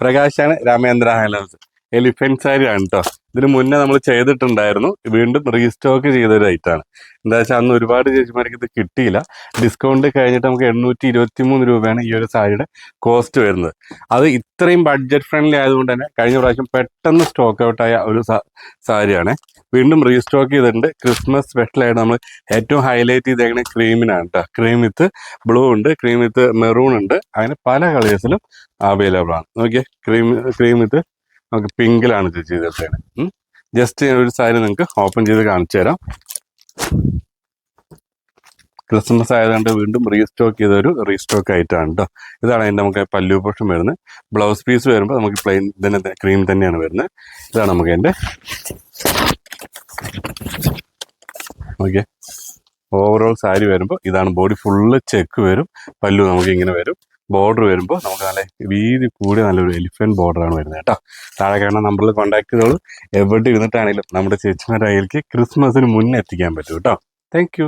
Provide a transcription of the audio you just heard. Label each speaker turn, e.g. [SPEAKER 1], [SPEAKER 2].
[SPEAKER 1] പ്രകാശാണ് Ramendra ഹൈലൻസ് elephant sari ആണ് കേട്ടോ. ഇതിന് മുന്നേ നമ്മൾ ചെയ്തിട്ടുണ്ടായിരുന്നു, വീണ്ടും റീസ്റ്റോക്ക് ചെയ്തൊരു ഐറ്റാണ്. എന്താ വെച്ചാൽ അന്ന് ഒരുപാട് ചേച്ചിമാർക്ക് ഇത് കിട്ടിയില്ല. ഡിസ്കൗണ്ട് കഴിഞ്ഞിട്ട് നമുക്ക് 823 രൂപയാണ് ഈ ഒരു സാരിയുടെ കോസ്റ്റ് വരുന്നത്. അത് ഇത്രയും ബഡ്ജറ്റ് ഫ്രണ്ട്ലി ആയതുകൊണ്ട് തന്നെ കഴിഞ്ഞ പ്രാവശ്യം പെട്ടെന്ന് സ്റ്റോക്ക് ഔട്ടായ ഒരു സാരിയാണ്. വീണ്ടും റീസ്റ്റോക്ക് ചെയ്തിട്ടുണ്ട്. ക്രിസ്മസ് സ്പെഷ്യലായിട്ട് നമ്മൾ ഏറ്റവും ഹൈലൈറ്റ് ചെയ്തേക്കുന്ന ക്രീമിനാണ് കേട്ടോ. ക്രീം വിത്ത് ബ്ലൂ ഉണ്ട്, ക്രീം വിത്ത് മെറൂൺ ഉണ്ട്, അങ്ങനെ പല കളേഴ്സിലും അവൈലബിൾ ആണ്. ഓക്കെ, ക്രീം വിത്ത് നമുക്ക് പിങ്കിലാണ് ഇത് ചെയ്തിട്ടേക്കുന്നത്. ജസ്റ്റ് ഒരു സാരി നിങ്ങൾക്ക് ഓപ്പൺ ചെയ്ത് കാണിച്ചു തരാം. ക്രിസ്മസ് ആയതുകൊണ്ട് വീണ്ടും റീസ്റ്റോക്ക് ചെയ്തൊരു റീസ്റ്റോക്ക് ആയിട്ടാണ് കേട്ടോ. ഇതാണ് അതിൻ്റെ നമുക്ക് പല്ലു പോർഷൻ വരുന്നത്. ബ്ലൗസ് പീസ് വരുമ്പോൾ നമുക്ക് പ്ലെയിൻ തന്നെ ക്രീം തന്നെയാണ് വരുന്നത്. ഇതാണ് നമുക്ക് എൻ്റെ ഓക്കെ ഓവറോൾ സാരി വരുമ്പോൾ ഇതാണ്. ബോഡി ഫുള്ള് ചെക്ക് വരും, പല്ലു നമുക്ക് ഇങ്ങനെ വരും. ബോർഡർ വരുമ്പോൾ നമുക്ക് നല്ല വീതി കൂടി നല്ലൊരു എലിഫന്റ് ബോർഡറാണ് വരുന്നത് കേട്ടോ. താഴെ കാണാൻ നമ്പറിൽ കോൺടാക്ട് ചെയ്തോളൂ. എവിടെ ഇരുന്നിട്ടാണെങ്കിലും നമ്മുടെ ചേച്ചിമാരുടെ കയ്യിലേക്ക് ക്രിസ്മസിന് മുന്നേ എത്തിക്കാൻ പറ്റും കേട്ടോ. താങ്ക്